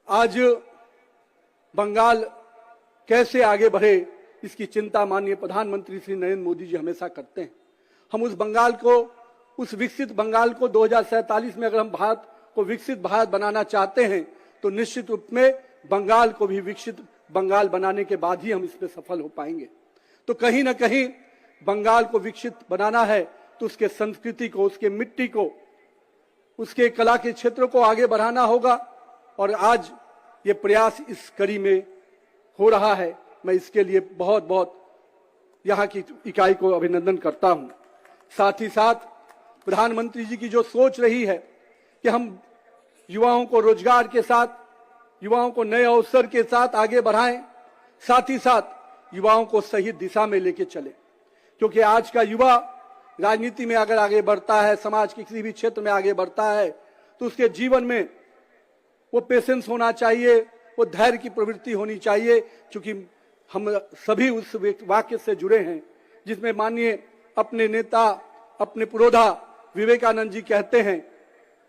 आज बंगाल कैसे आगे बढ़े, इसकी चिंता माननीय प्रधानमंत्री श्री नरेंद्र मोदी जी हमेशा करते हैं। हम उस बंगाल को, उस विकसित बंगाल को 2047 में अगर हम भारत को विकसित भारत बनाना चाहते हैं तो निश्चित रूप में बंगाल को भी विकसित बंगाल बनाने के बाद ही हम इसमें सफल हो पाएंगे। तो कहीं ना कहीं बंगाल को विकसित बनाना है तो उसके संस्कृति को, उसके मिट्टी को, उसके कला के क्षेत्रों को आगे बढ़ाना होगा और आज ये प्रयास इस कड़ी में हो रहा है। मैं इसके लिए बहुत बहुत यहाँ की इकाई को अभिनंदन करता हूँ। साथ ही साथ प्रधानमंत्री जी की जो सोच रही है कि हम युवाओं को रोजगार के साथ, युवाओं को नए अवसर के साथ आगे बढ़ाएं, साथ ही साथ युवाओं को सही दिशा में लेके चले, क्योंकि आज का युवा राजनीति में अगर आगे बढ़ता है, समाज के किसी भी क्षेत्र में आगे बढ़ता है तो उसके जीवन में वो पेशेंस होना चाहिए, वो धैर्य की प्रवृत्ति होनी चाहिए, क्योंकि हम सभी उस वाक्य से जुड़े हैं जिसमें माननीय अपने नेता, अपने पुरोधा विवेकानंद जी कहते हैं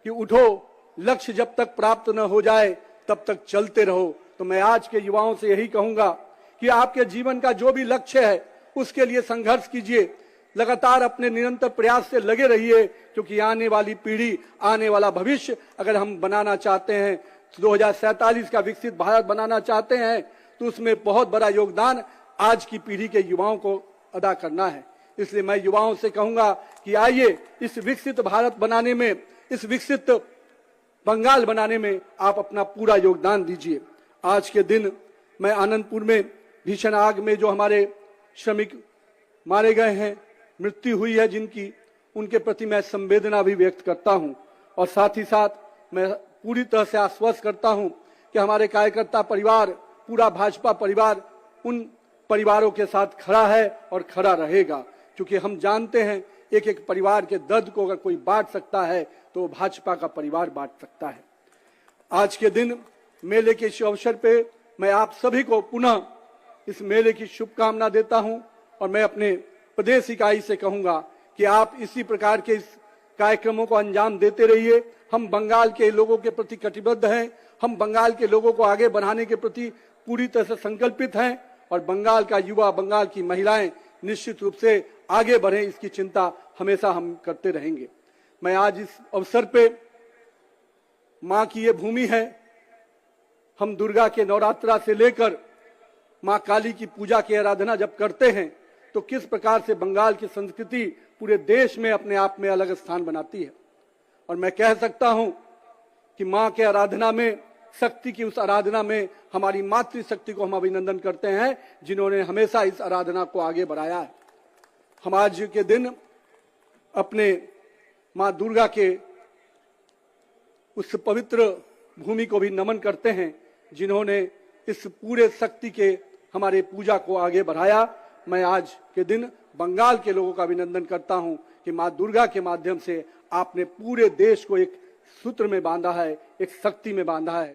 कि उठो, लक्ष्य जब तक प्राप्त न हो जाए तब तक चलते रहो। तो मैं आज के युवाओं से यही कहूंगा कि आपके जीवन का जो भी लक्ष्य है उसके लिए संघर्ष कीजिए, लगातार अपने निरंतर प्रयास से लगे रहिए, क्योंकि आने वाली पीढ़ी, आने वाला भविष्य अगर हम बनाना चाहते हैं, 2047 का विकसित भारत बनाना चाहते हैं, तो उसमें बहुत बड़ा योगदान आज की पीढ़ी के युवाओं को अदा करना है। इसलिए मैं युवाओं से कहूंगा कि आइए इस विकसित भारत बनाने में, इस विकसित बंगाल बनाने में आप अपना पूरा योगदान दीजिए। आज के दिन मैं आनंदपुर में भीषण आग में जो हमारे श्रमिक मारे गए हैं, मृत्यु हुई है जिनकी, उनके प्रति मैं संवेदना भी व्यक्त करता हूं और साथ ही साथ मैं पूरी तरह से आश्वस्त करता हूं कि हमारे कार्यकर्ता परिवार, पूरा भाजपा परिवार उन परिवारों के साथ खड़ा है और खड़ा रहेगा, क्योंकि हम जानते हैं एक एक परिवार के दर्द को अगर कोई बांट सकता है तो भाजपा का परिवार बांट सकता है। आज के दिन मेले के इस अवसर पे मैं आप सभी को पुनः इस मेले की शुभकामना देता हूं और मैं अपने प्रदेश इकाई से कहूंगा कि आप इसी प्रकार के इस कार्यक्रमों को अंजाम देते रहिए। हम बंगाल के लोगों के प्रति कटिबद्ध हैं, हम बंगाल के लोगों को आगे बढ़ाने के प्रति पूरी तरह से संकल्पित हैं और बंगाल का युवा, बंगाल की महिलाएं निश्चित रूप से आगे बढ़े, इसकी चिंता हमेशा हम करते रहेंगे। मैं आज इस अवसर पे, माँ की ये भूमि है, हम दुर्गा के नवरात्रा से लेकर माँ काली की पूजा की आराधना जब करते हैं तो किस प्रकार से बंगाल की संस्कृति पूरे देश में अपने आप में अलग स्थान बनाती है। और मैं कह सकता हूं कि माँ के आराधना में, शक्ति की उस आराधना में हमारी मातृशक्ति को हम अभिनंदन करते हैं, जिन्होंने हमेशा इस आराधना को आगे बढ़ाया है। हम आज के दिन अपने माँ दुर्गा के उस पवित्र भूमि को भी नमन करते हैं, जिन्होंने इस पूरे शक्ति के हमारे पूजा को आगे बढ़ाया। मैं आज के दिन बंगाल के लोगों का अभिनंदन करता हूं कि माँ दुर्गा के माध्यम से आपने पूरे देश को एक सूत्र में बांधा है, एक शक्ति में बांधा है।